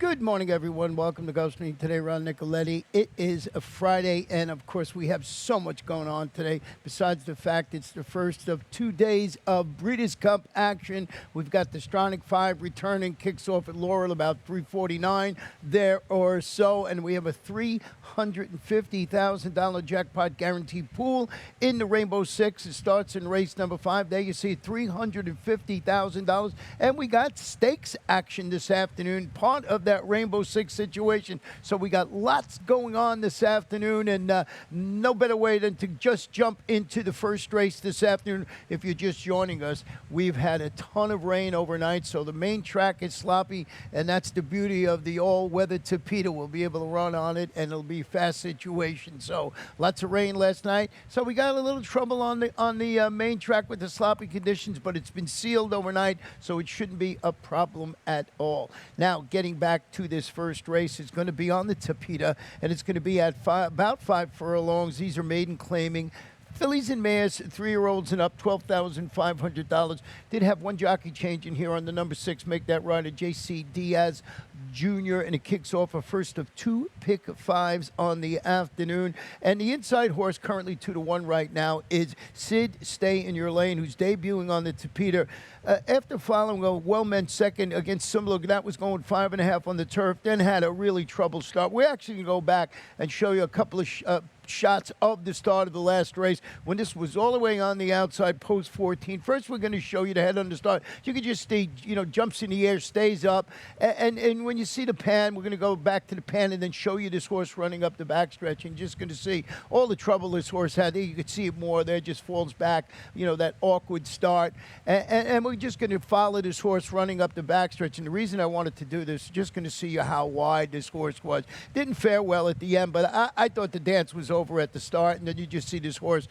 Good morning, everyone. Welcome to Gulfstream today. Ron Nicoletti. It is a Friday, and of course, we have so much going on today. Besides the fact it's the first of 2 days of Breeders' Cup action, we've got the Stronach 5 returning, kicks off at Laurel about 3:49 there or so, and we have a $350,000 jackpot guaranteed pool in the Rainbow Six. It starts in race number 5. There you see $350,000, and we got stakes action this afternoon, part of that Rainbow Six situation. So we got lots going on this afternoon, and no better way than to just jump into the first race this afternoon. If you're just joining us, we've had a ton of rain overnight, so the main track is sloppy, and that's the beauty of the all-weather Tapeta. We'll be able to run on it, and it'll be a fast situation. So lots of rain last night, so we got a little trouble on the main track with the sloppy conditions, but it's been sealed overnight, so it shouldn't be a problem at all. Now, getting back to this first race, it's going to be on the Tapeta, and it's going to be at about 5 furlongs. These are maiden claiming. Fillies and mares, 3-year-olds and up, $12,500. Did have one jockey change in here on the number 6, make that rider J.C. Diaz Jr., and it kicks off a first of 2 pick 5s on the afternoon. And the inside horse, currently 2-1 right now, is Sid Stay in Your Lane, who's debuting on the Tapeta. After following a well-meant second against Simla, that was going 5.5 on the turf, then had a really troubled start. We're actually going to go back and show you a couple of shots of the start of the last race when this was all the way on the outside, post 14. First, we're going to show you the head on the start. You can just see, jumps in the air, stays up. And when you see the pan, we're going to go back to the pan and then show you this horse running up the backstretch. And just going to see all the trouble this horse had. There you can see it more there, just falls back, that awkward start. And we're just going to follow this horse running up the backstretch. And the reason I wanted to do this, just going to see you how wide this horse was. Didn't fare well at the end, but I thought the dance was over at the start, and then you just see this horse,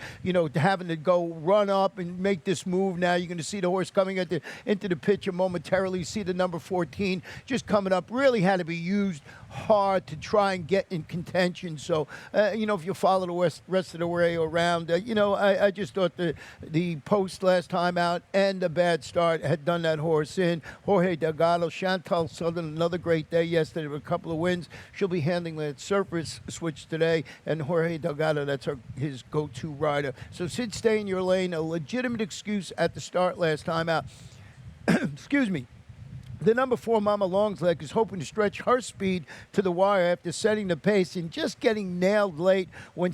having to go run up and make this move. Now you're going to see the horse coming into the picture momentarily. You see the number 14 just coming up. Really had to be used hard to try and get in contention. So, if you follow the rest of the way around, I just thought the post last time out and the bad start had done that horse in. Jorge Delgado, Chantal Southern, another great day yesterday with a couple of wins. She'll be handling that surface switch today, and Jorge Delgado, that's his go-to rider. So Sid Stay in Your Lane, a legitimate excuse at the start last time out. Excuse me. The number 4, Mama Longsleg, is hoping to stretch her speed to the wire after setting the pace and just getting nailed late when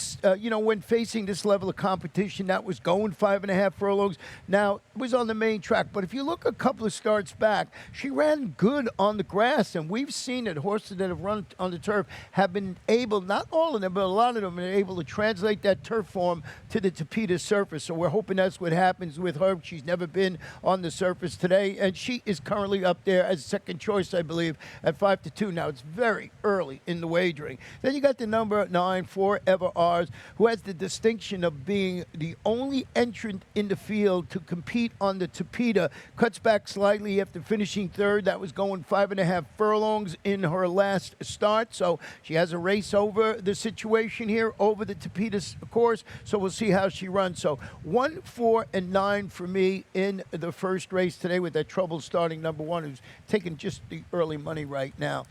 facing this level of competition. That was going 5.5 furlongs. Now, it was on the main track, but if you look a couple of starts back, she ran good on the grass, and we've seen that horses that have run on the turf have been able, not all of them, but a lot of them, are able to translate that turf form to the Tapeta surface. So we're hoping that's what happens with her. She's never been on the surface today, and she is currently up there as second choice, I believe, at 5-2. Now, it's very early in the wagering. Then you got the number 9, Forever Ours, who has the distinction of being the only entrant in the field to compete on the Tapeta. Cuts back slightly after finishing third. That was going 5.5 furlongs in her last start. So she has a race over the situation here, over the Tapeta course. So we'll see how she runs. So 1, 4, and 9 for me in the first race today, with that trouble starting number 1, who's taking just the early money right now.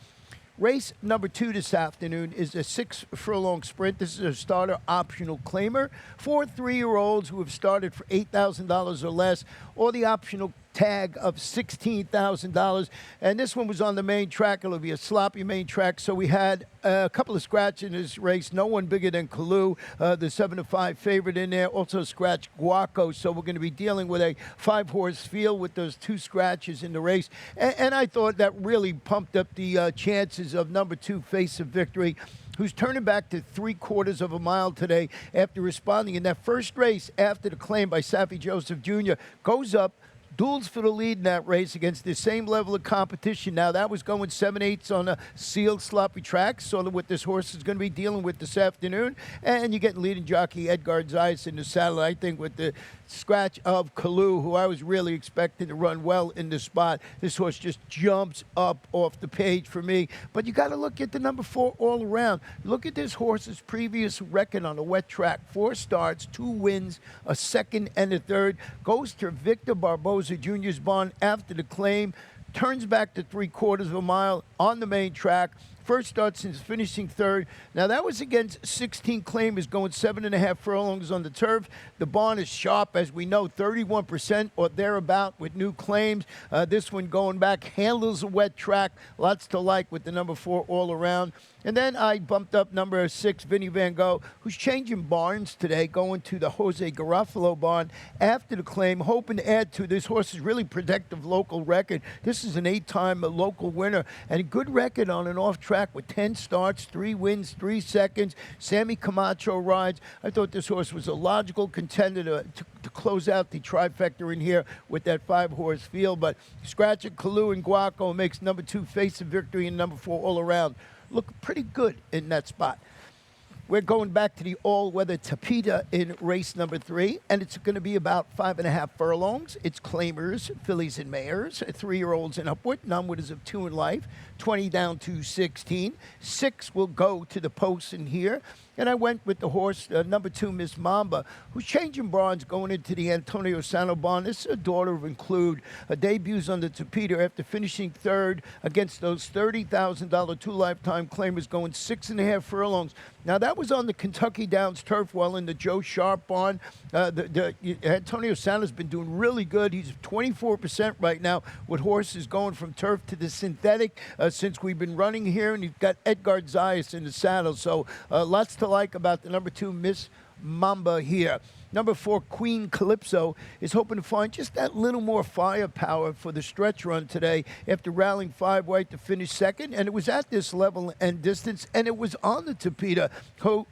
Race number 2 this afternoon is a 6-furlong sprint. This is a starter optional claimer for 3-year-olds who have started for $8,000 or less, or the optional tag of $16,000. And this one was on the main track. It'll be a sloppy main track. So we had a couple of scratches in this race. No one bigger than Kalu, the 7-5 favorite in there. Also scratched Guaco. So we're going to be dealing with a 5-horse field with those 2 scratches in the race. And I thought that really pumped up the chances of number 2, Face of Victory, who's turning back to 3/4 of a mile today after responding in that first race after the claim by Safi Joseph Jr. Goes up, duels for the lead in that race against the same level of competition. Now, that was going 7/8 on a sealed, sloppy track, sort of what this horse is going to be dealing with this afternoon. And you get leading jockey Edgar Zayas in the saddle, I think, with the scratch of Kalu, who I was really expecting to run well in the spot. This horse just jumps up off the page for me. But you got to look at the number 4 all around. Look at this horse's previous record on a wet track. 4 starts, 2 wins, a second and a third. Goes to Victor Barboza Jr.'s barn after the claim. turns back to 3/4 of a mile on the main track. First start since finishing third. Now, that was against 16 claimers going 7.5 furlongs on the turf. The barn is sharp, as we know, 31% or thereabout with new claims. This one going back handles a wet track. Lots to like with the number 4 all around. And then I bumped up number 6, Vinny Van Gogh, who's changing barns today, going to the Jose Garofalo barn after the claim, hoping to add to this horse's really protective local record. This is an 8-time local winner and a good record on an off track with 10 starts, 3 wins, 3 seconds. Sammy Camacho rides. I thought this horse was a logical contender to close out the trifecta in here with that 5-horse field. But Scratcher, Kalu, and Guaco makes number 2 Face of Victory and number 4 All Around look pretty good in that spot. We're going back to the all-weather Tapeta in race number 3, and it's going to be about 5.5 furlongs. It's claimers, fillies, and mares, 3-year-olds and upward, non-winners of 2 in life, 20 down to 16. 6 will go to the post in here. And I went with the horse, number 2, Miss Mamba, who's changing bronze going into the Antonio Sano barn. This is a daughter of Include. Debuts on the Tapeta after finishing third against those $30,000 two-lifetime claimers going 6.5 furlongs. Now, that was on the Kentucky Downs turf well in the Joe Sharp barn. Antonio Sano's been doing really good. He's 24% right now with horses going from turf to the synthetic since we've been running here. And you've got Edgar Zayas in the saddle. So lots to like about the number 2 Miss Mamba here. Number 4, Queen Calypso, is hoping to find just that little more firepower for the stretch run today after rallying 5 wide to finish second. And it was at this level and distance, and it was on the Tapeta.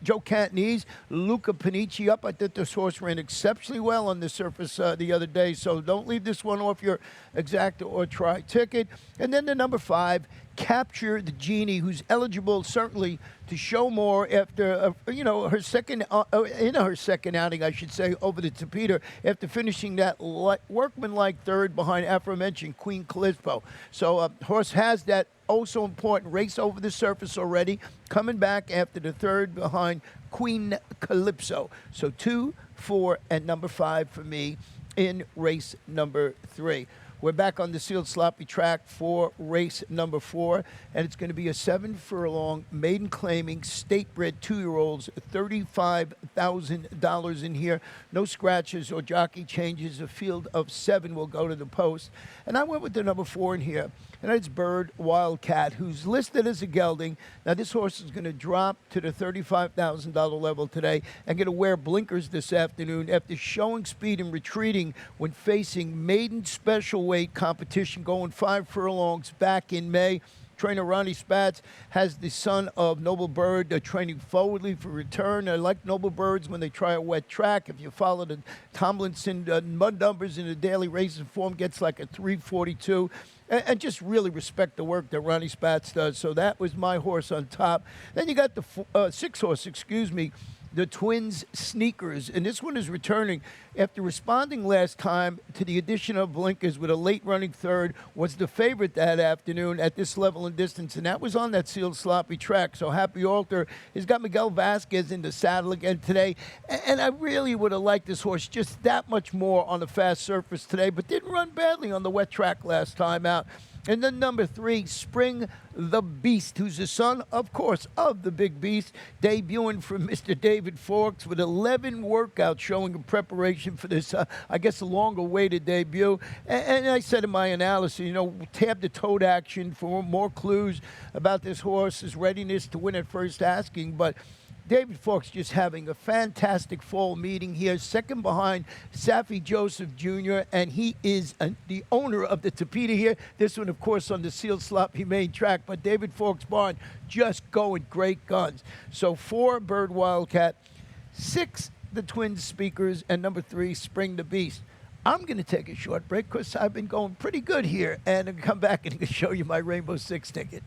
Joe Cantonese, Luca Panici up. I thought this horse ran exceptionally well on the surface the other day, so don't leave this one off your exacta or try ticket. And then the number 5, Capture the Genie, who's eligible certainly to show more after her second outing, I should say, over the Tapeta after finishing that workmanlike third behind aforementioned Queen Calypso. So horse has that so important race over the surface already, coming back after the third behind Queen Calypso. So 2, 4, and number 5 for me in race number 3. We're back on the sealed sloppy track for race number 4, and it's going to be a 7-furlong maiden claiming state-bred 2-year-olds, $35,000 in here. No scratches or jockey changes. A field of 7 will go to the post. And I went with the number 4 in here, and it's Bird Wildcat, who's listed as a gelding. Now, this horse is going to drop to the $35,000 level today and going to wear blinkers this afternoon after showing speed and retreating when facing maiden special weight competition going 5 furlongs back in May. Trainer Ronnie Spatz has the son of Noble Bird training forwardly for return. I like Noble Birds when they try a wet track. If you follow the Tomlinson mud numbers in the daily racing form, gets like a 342. And just really respect the work that Ronnie Spatz does. So that was my horse on top. Then you got the 6-horse, the Twins Sneakers. And this one is returning after responding last time to the addition of blinkers with a late running third, was the favorite that afternoon at this level and distance. And that was on that sealed sloppy track. So Happy Alter has got Miguel Vasquez in the saddle again today. And I really would have liked this horse just that much more on the fast surface today, but didn't run badly on the wet track last time out. And then number 3, Spring the Beast, who's the son, of course, of the Big Beast, debuting from Mr. David Forks with 11 workouts showing a preparation for this, I guess, a longer-awaited debut. And I said in my analysis, tab the toad action for more clues about this horse's readiness to win at first asking, but David Forks just having a fantastic fall meeting here, second behind Safi Joseph Jr., and he is the owner of the Tapeta here. This one, of course, on the sealed sloppy main track, but David Forks barn just going great guns. So 4, Bird Wildcat, 6, the Twin Speakers, and number 3, Spring the Beast. I'm going to take a short break because I've been going pretty good here, and I'll come back and show you my Rainbow 6 ticket.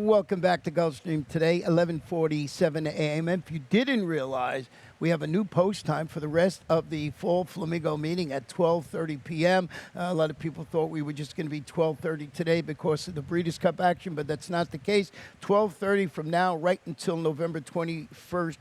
Welcome back to Gulfstream today, 11:47 a.m. And if you didn't realize, we have a new post time for the rest of the Fall Flamingo meeting at 12:30 p.m. A lot of people thought we were just going to be 12:30 today because of the Breeders' Cup action, but that's not the case. 12:30 from now right until November 21st.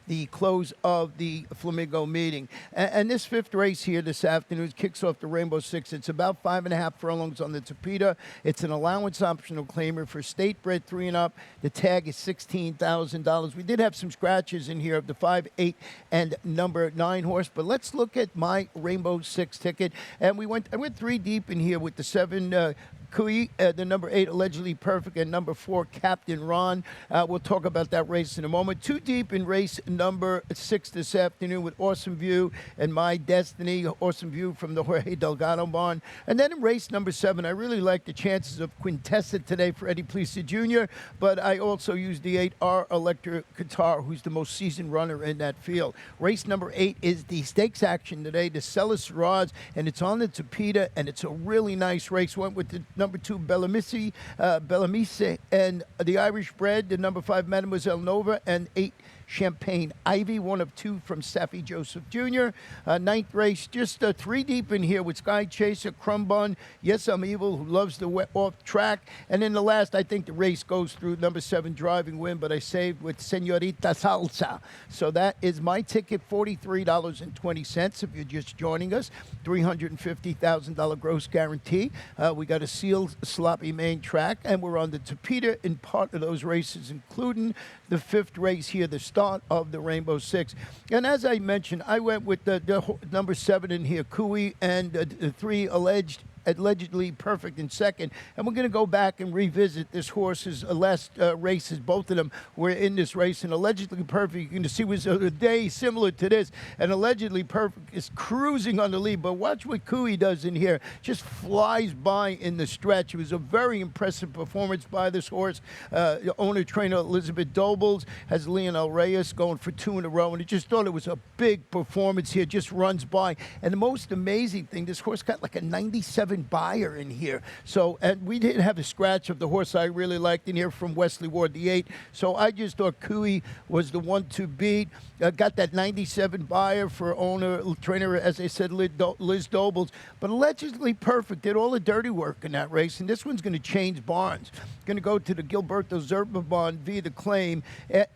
The close of the Flamingo meeting. And this fifth race here this afternoon kicks off the Rainbow Six. It's about 5.5 furlongs on the Tapeta. It's an allowance optional claimer for state bred 3 and up. The tag is $16,000. We did have some scratches in here of the 5, 8, and number 9 horse, but let's look at my Rainbow Six ticket. And I went 3 deep in here with the 7 Kui, the number 8, Allegedly Perfect, and number 4, Captain Ron. We'll talk about that race in a moment. 2 deep in race number 6 this afternoon with Awesome View and My Destiny. Awesome View from the Jorge Delgado barn. And then in race number 7, I really like the chances of Quintessa today for Eddie Plesa Jr., but I also used the 8R Electra Qatar, who's the most seasoned runner in that field. Race number 8 is the stakes action today, the Celis Rods, and it's on the Tapeta, and it's a really nice race. Went with the number 2, Bellamisi, and the Irish Bred, the number 5, Mademoiselle Nova, and 8, Champagne Ivy, 1 of 2 from Safi Joseph Jr. Ninth race, just 3 deep in here with Sky Chaser, Crumbun, Yes I'm Evil, who loves the off track. And in the last, I think the race goes through number 7, Driving Win, but I saved with Senorita Salsa. So that is my ticket, $43.20 if you're just joining us. $350,000 gross guarantee. We got a sealed sloppy main track, and we're on the Tapeta in part of those races, including the 5th race here, the start of the Rainbow Six. And as I mentioned, I went with the number 7 in here, Kui, and the 3 allegedly perfect in second. And we're going to go back and revisit this horse's last races. Both of them were in this race. And allegedly perfect, you're going to see, was a day similar to this. And allegedly perfect is cruising on the lead. But watch what Kui does in here. Just flies by in the stretch. It was a very impressive performance by this horse. Owner-trainer Elizabeth Dobles has Leonel Reyes going for 2 in a row. And I just thought it was a big performance here. Just runs by. And the most amazing thing, this horse got like a 97 buyer in here. So, and we didn't have a scratch of the horse I really liked in here from Wesley Ward, the 8. So I just thought Kui was the one to beat. Got that 97 buyer for owner, trainer, as I said, Liz Dobles. But allegedly perfect. Did all the dirty work in that race. And this one's going to change barns. Going to go to the Gilberto Zerba barn via the claim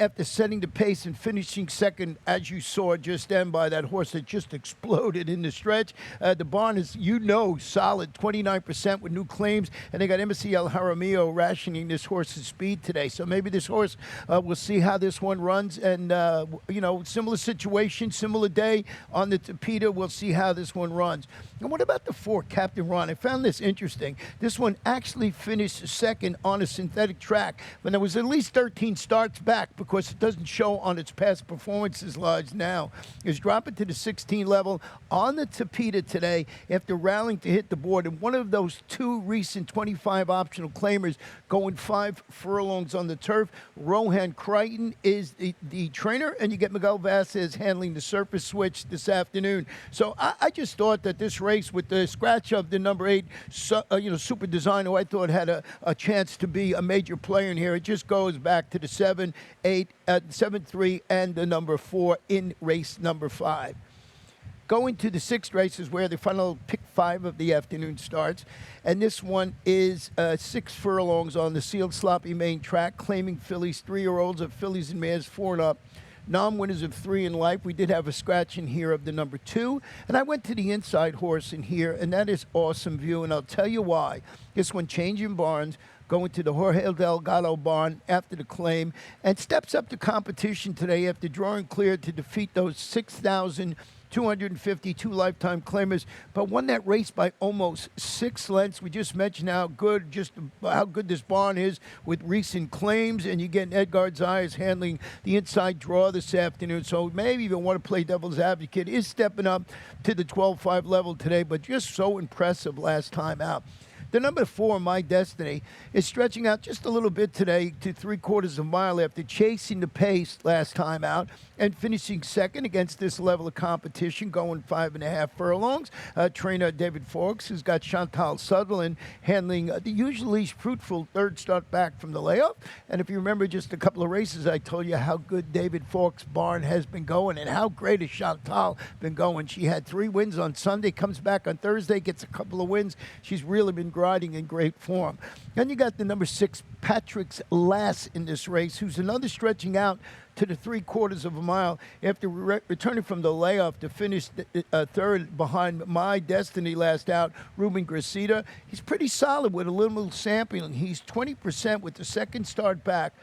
after setting the pace and finishing second, as you saw just then, by that horse that just exploded in the stretch. The barn is, solid, 29% with new claims, and they got Embassy El Jaramillo rationing this horse's speed today. So maybe this horse, we'll see how this one runs, and, similar situation, similar day on the Tapeta. We'll see how this one runs. And what about the 4, Captain Ron? I found this interesting. This one actually finished second on a synthetic track, but there was at least 13 starts back because it doesn't show on its past performances lodge now. It's dropping to the 16 level on the Tapeta today after rallying to hit the board. And one of those 2 recent 25 optional claimers going 5 furlongs on the turf. Rohan Crichton is the trainer, and you get Miguel Vasquez handling the surface switch this afternoon. So I just thought that this race with the scratch of the number 8, Super Design, who I thought had a chance to be a major player in here, it just goes back to the 7, 8, 7, 3, and the number 4 in race number 5. Going to the 6th race is where the final pick 5 of the afternoon starts. And this one is 6 furlongs on the sealed sloppy main track, claiming fillies, 3-year-olds of fillies and mares 4 and up. Non-winners of 3 in life. We did have a scratch in here of the number 2. And I went to the inside horse in here, and that is Awesome View. And I'll tell you why. This one changing barns, going to the Jorge Delgado barn after the claim, and steps up to competition today after drawing clear to defeat those 6,252 lifetime claimers, but won that race by almost 6 lengths. We just mentioned how good this barn is with recent claims, and you get Edgard's Eyes handling the inside draw this afternoon. So maybe even want to play devil's advocate, is stepping up to the 12-5 level today, but just so impressive last time out. The number 4, My Destiny, is stretching out just a little bit today to 3/4 of a mile after chasing the pace last time out and finishing second against this level of competition, going 5.5 furlongs. Trainer David Forks has got Chantal Sutherland handling the usually fruitful third start back from the layoff. And if you remember just a couple of races, I told you how good David Forks' barn has been going and how great has Chantal been going. She had 3 wins on Sunday, comes back on Thursday, gets a couple of wins. She's really been riding in great form. Then you got the number 6, Patrick's Lass in this race, who's another stretching out to the 3/4 of a mile after returning from the layoff to finish third behind My Destiny last out, Ruben Gracida. He's pretty solid with a little sampling. He's 20% with the second start back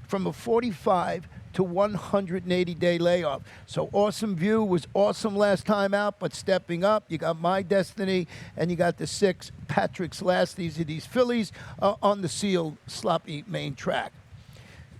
from a 45 to 180-day layoff. So Awesome View was awesome last time out, but stepping up. You got My Destiny, and you got the 6, Patrick's Last. These are these fillies on the sealed, sloppy main track.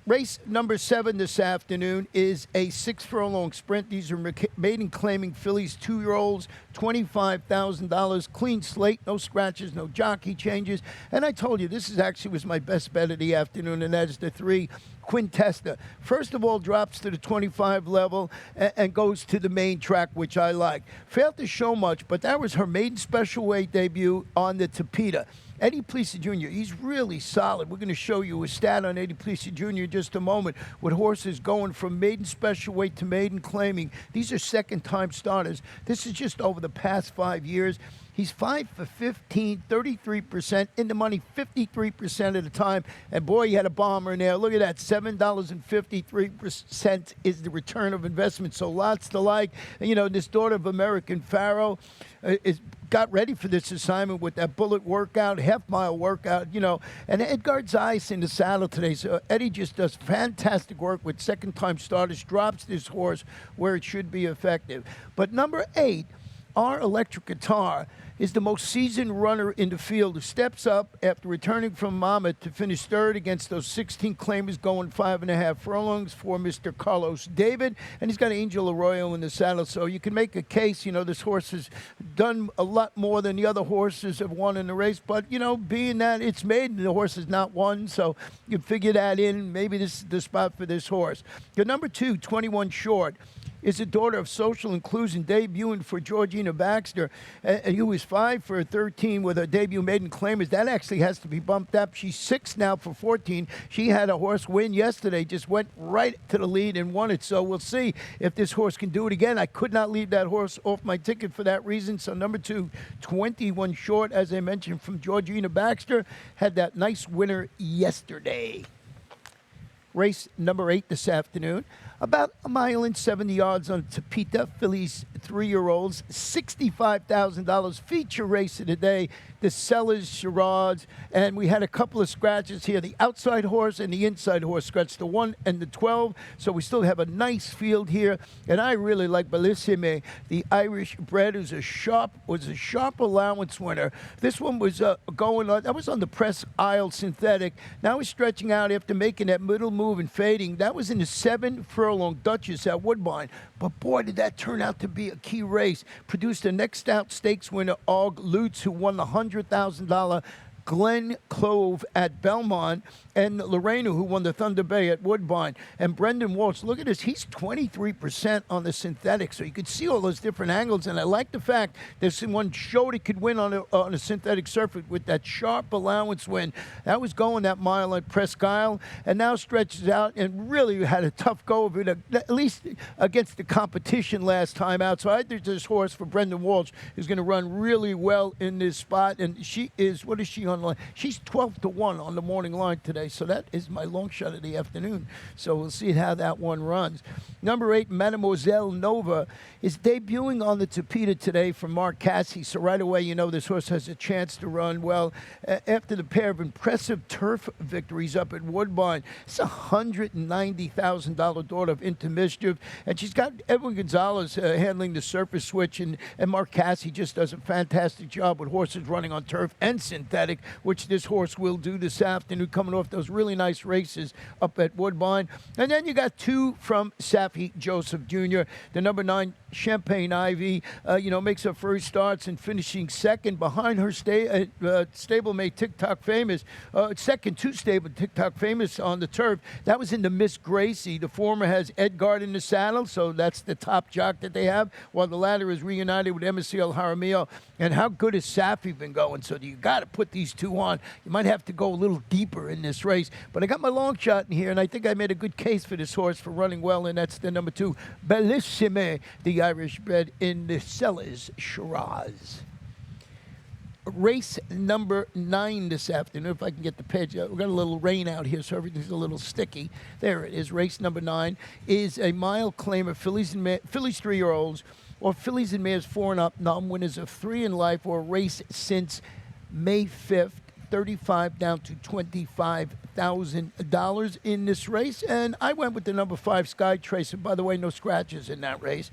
Race number 7 this afternoon is a 6-furlong sprint. These are maiden claiming fillies, 2-year-olds, $25,000, clean slate, no scratches, no jockey changes. And I told you, this was my best bet of the afternoon, and that is the 3, Quintesta. First of all, drops to the 25 level and goes to the main track, which I like. Failed to show much, but that was her maiden special weight debut on the Tapeta. Eddie Plessis Jr., he's really solid. We're going to show you a stat on Eddie Plessis Jr. in just a moment with horses going from maiden special weight to maiden claiming. These are second-time starters. This is just over the past 5 years. He's 5 for 15, 33%, in the money 53% of the time. And boy, you had a bomber in there. Look at that, $7.53 is the return of investment. So lots to like. And, you know, this daughter of American Pharaoh got ready for this assignment with that bullet workout, half-mile workout, you know. And Edgar Zeiss in the saddle today. So Eddie just does fantastic work with second-time starters, drops this horse where it should be effective. But number 8, Our Electric Guitar, is the most seasoned runner in the field, who steps up after returning from Monmouth to finish third against those 16 claimers going 5.5 furlongs for Mr. Carlos David. And he's got Angel Arroyo in the saddle, so you can make a case, you know, this horse has done a lot more than the other horses have won in the race. But, you know, being that it's maiden, the horse has not won, so you figure that in. Maybe this is the spot for this horse. The number 2, 21 Short, is a daughter of social inclusion, debuting for Georgina Baxter, who was 5 for 13 with her debut maiden claimers. That actually has to be bumped up. She's 6 now for 14. She had a horse win yesterday, just went right to the lead and won it. So we'll see if this horse can do it again. I could not leave that horse off my ticket for that reason. So number 2, 21 Short, as I mentioned, from Georgina Baxter, had that nice winner yesterday. Race number 8 this afternoon. About 1.70 miles on Tapeta, fillies 3-year-olds, $65,000 feature race of the day. The Sellers, Charades, and we had a couple of scratches here. The outside horse and the inside horse scratched, the 1 and the 12. So we still have a nice field here. And I really like Bellissime, the Irish bred, was a sharp allowance winner. This one was going on. That was on the Press Isle Synthetic. Now he's stretching out after making that middle move and fading. That was in the 7-furlong Duchess at Woodbine. But boy, did that turn out to be a key race. Produced the next out stakes winner, Og Lutz, who won the $100,000 Glen Clove at Belmont, and Lorena, who won the Thunder Bay at Woodbine. And Brendan Walsh, look at this, he's 23% on the synthetic, so you could see all those different angles. And I like the fact that someone showed it could win on a synthetic surface with that sharp allowance win. That was going that mile at Presque Isle, and now stretches out and really had a tough go of it, at least against the competition last time out. So I think this horse for Brendan Walsh is going to run really well in this spot. And she is, what is she on? She's 12-1 on the morning line today, so that is my long shot of the afternoon. So we'll see how that one runs. Number 8, Mademoiselle Nova, is debuting on the Tapeta today from Mark Cassie. So right away, you know this horse has a chance to run well. After the pair of impressive turf victories up at Woodbine, it's a $190,000 daughter of Into Mischief, and she's got Edwin Gonzalez handling the surface switch, and Mark Cassie just does a fantastic job with horses running on turf and synthetic. which this horse will do this afternoon, coming off those really nice races up at Woodbine. And then you got 2 from Saffie Joseph Jr., the number 9 Champagne Ivy, makes her first starts and finishing second behind her stablemate TikTok Famous, second to stable TikTok Famous on the turf. That was in the Miss Gracie. The former has Edgar in the saddle, so that's the top jock that they have, while the latter is reunited with MSCL Jaramillo. And how good has Saffie been going? So you got to put these 2 on. You might have to go a little deeper in this race. But I got my long shot in here, and I think I made a good case for this horse for running well, and that's the number 2, Bellissime, the Irish bred in the Sellers Shiraz. Race number 9 this afternoon, if I can get the page. We've got a little rain out here, so everything's a little sticky. There it is. Race number 9 is a mile claimer, Fillies 3-year-olds, or fillies and mares 4 and up, non-winners of 3 in life, or race since May 5th. 35 down to $25,000 in this race. And I went with the number 5, Sky Tracer. By the way, no scratches in that race.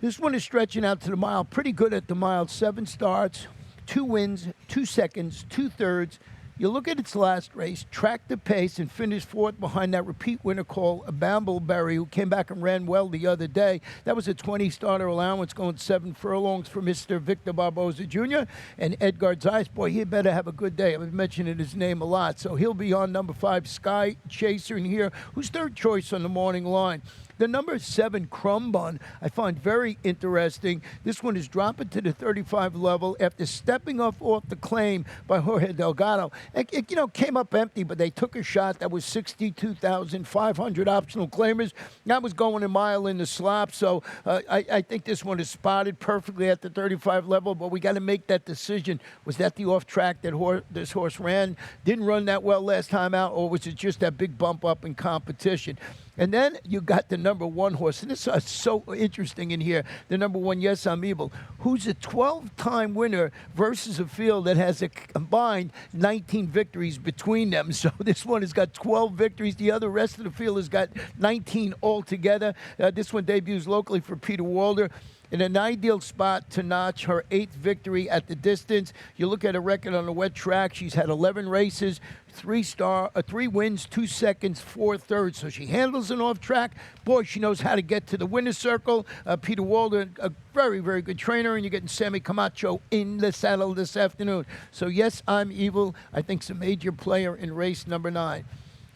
This one is stretching out to the mile. Pretty good at the mile. 7 starts, 2 wins, 2 seconds, 2 thirds. You look at its last race, tracked the pace, and finished 4th behind that repeat winner called Bambleberry, who came back and ran well the other day. That was a 20-starter allowance, going 7 furlongs for Mr. Victor Barboza Jr. And Edgar Zeiss. Boy, he better have a good day. I've been mentioning his name a lot. So he'll be on number 5, Sky Chaser in here, who's 3rd choice on the morning line. The number 7, Crumb Bun, I find very interesting. This one is dropping to the 35 level after stepping off the claim by Jorge Delgado. It came up empty, but they took a shot. That was 62,500 optional claimers. That was going a mile in the slop. So I think this one is spotted perfectly at the 35 level, but we got to make that decision. Was that the off track that this horse ran? Didn't run that well last time out, or was it just that big bump up in competition? And then you got the number 1 horse, and this is so interesting in here, the number 1, Yes, I'm Evil, who's a 12-time winner versus a field that has a combined 19 victories between them. So this one has got 12 victories. The other rest of the field has got 19 altogether. This one debuts locally for Peter Walder. In an ideal spot to notch her 8th victory at the distance. You look at her record on the wet track. She's had 11 races, 3 wins, 2 seconds, 4 thirds. So she handles an off track. Boy, she knows how to get to the winner's circle. Peter Walden, a very, very good trainer, and you're getting Sammy Camacho in the saddle this afternoon. So yes, I'm Evil. I think it's a major player in race number 9.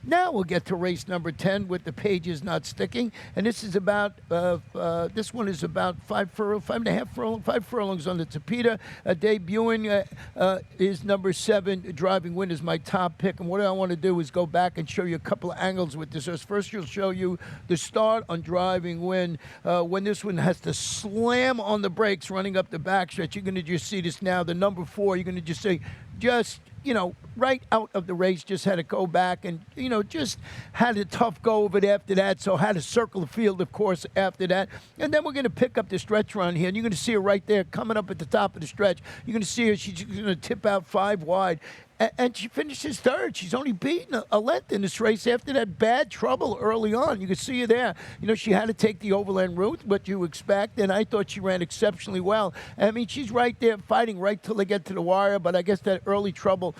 Now we'll get to race number 10 with the pages not sticking. And this is about, this one is about 5 furlongs on the Tapeta. Debuting is number 7, Driving Win is my top pick. And what I want to do is go back and show you a couple of angles with this. First, you'll show you the start on Driving Win. When this one has to slam on the brakes running up the backstretch, you're going to just see this now. The number 4, you're going to just see right out of the race, just had to go back and, just had a tough go of it after that. So had to circle the field, of course, after that. And then we're going to pick up the stretch run here. And you're going to see her right there coming up at the top of the stretch. You're going to see her. She's going to tip out 5 wide. And she finishes 3rd. She's only beaten a length in this race after that bad trouble early on. You can see her there. She had to take the overland route, what you expect, and I thought she ran exceptionally well. I mean, she's right there fighting right till they get to the wire, but I guess that early trouble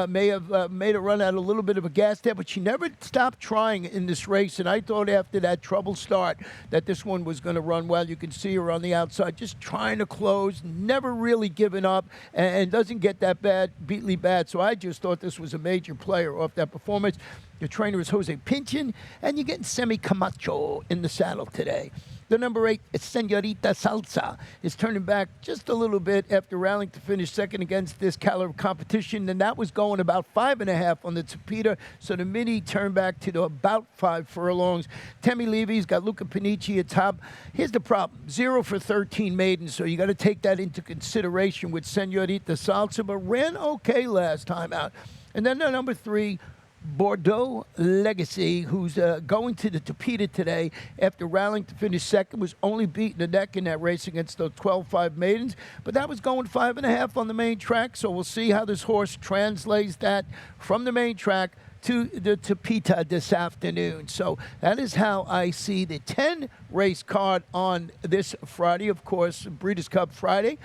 may have made her run out a little bit of a gas there, but she never stopped trying in this race, and I thought after that trouble start that this one was going to run well. You can see her on the outside just trying to close, never really giving up, and doesn't get that beatly bad. So I just thought this was a major player off that performance. The trainer is Jose Pinchin, and you're getting Semi Camacho in the saddle today. The number 8, Senorita Salsa, is turning back just a little bit after rallying to finish 2nd against this caliber of competition, and that was going about 5.5 on the Tapeta, so the mini turned back to about 5 furlongs. Temi Levy's got Luca Panici at top. Here's the problem, 0 for 13 maidens, so you got to take that into consideration with Senorita Salsa, but ran okay last time out. And then the number 3, Bordeaux Legacy, who's going to the Tapeta today after rallying to finish 2nd, was only beaten the neck in that race against the 12-5 maidens, but that was going 5.5 on the main track, so we'll see how this horse translates that from the main track to the Tapeta this afternoon. So that is how I see the 10 race card on this Friday, of course, Breeders' Cup Friday.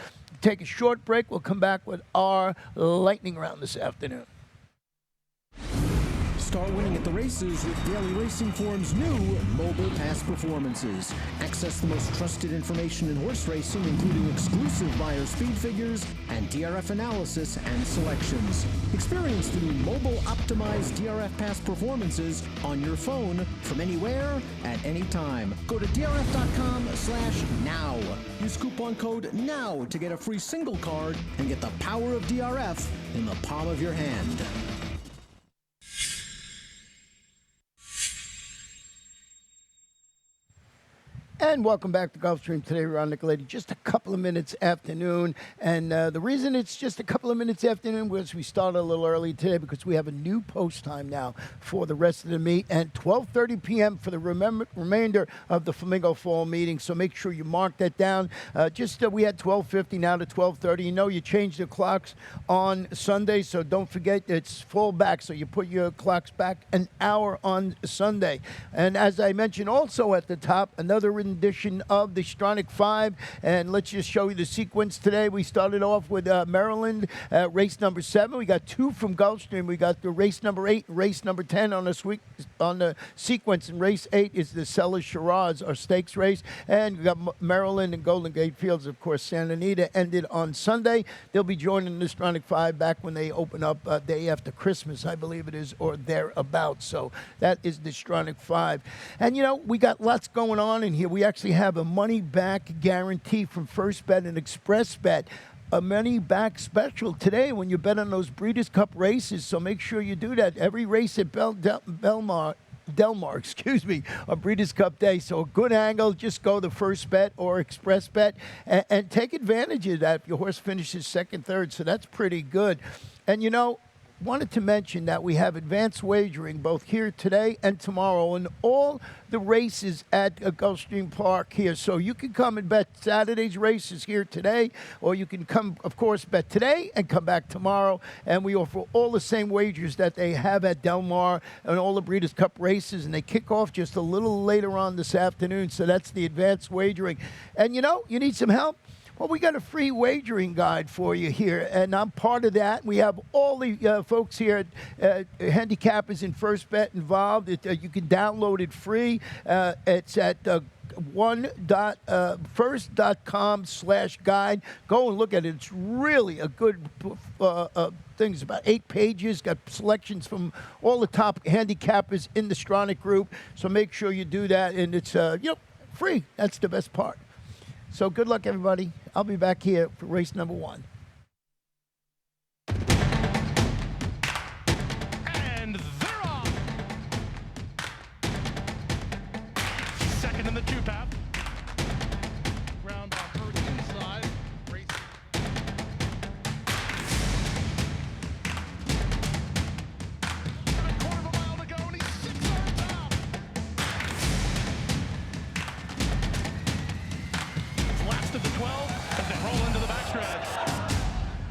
take a short break. We'll come back with our lightning round this afternoon. Start winning at the races with Daily Racing Form's new mobile pass performances. Access the most trusted information in horse racing, including exclusive buyer speed figures and DRF analysis and selections. Experience the new mobile optimized DRF pass performances on your phone from anywhere at any time. Go to drf.com/now. Use coupon code NOW to get a free single card and get the power of DRF in the palm of your hand. And welcome back to Gulfstream. Today we're on Nicolady, just a couple of minutes afternoon. And the reason it's just a couple of minutes afternoon was we started a little early today because we have a new post time now for the rest of the meet, and 12:30 p.m. for the remainder of the Flamingo Fall meeting. So make sure you mark that down. We had 12:50 now to 12:30. You know, you change the clocks on Sunday, so don't forget it's fall back. So you put your clocks back an hour on Sunday. And as I mentioned also at the top, another edition of the Stronach 5, and let's just show you the sequence today. We started off with Maryland, race number 7. We got 2 from Gulfstream. We got the race number 8 and race number 10 on the sequence, and race 8 is the Sellers Shiraz, our stakes race, and we got Maryland and Golden Gate Fields. Of course, Santa Anita ended on Sunday. They'll be joining the Stronach 5 back when they open up day after Christmas, I believe it is, or thereabouts. So that is the Stronach 5. And you know, we got lots going on in here. We actually have a money-back guarantee from First Bet and Express Bet. A money-back special today when you bet on those Breeders' Cup races, so make sure you do that. Every race at Delmar, a Breeders' Cup Day. So a good angle, just go to First Bet or Express Bet and take advantage of that if your horse finishes second, third. So that's pretty good. And you know, wanted to mention that we have advanced wagering both here today and tomorrow in all the races at Gulfstream Park here. So you can come and bet Saturday's races here today, or you can come, of course, bet today and come back tomorrow. And we offer all the same wagers that they have at Del Mar and all the Breeders' Cup races, and they kick off just a little later on this afternoon. So that's the advanced wagering. And you know, you need some help? Well, we got a free wagering guide for you here, and I'm part of that. We have all the folks here at Handicappers in First Bet involved. You can download it free. It's at first.com/guide. Go and look at it. It's really a good thing. It's about 8 pages. Got selections from all the top handicappers in the Stronach group. So make sure you do that, and it's free. That's the best part. So good luck, everybody. I'll be back here for race number 1.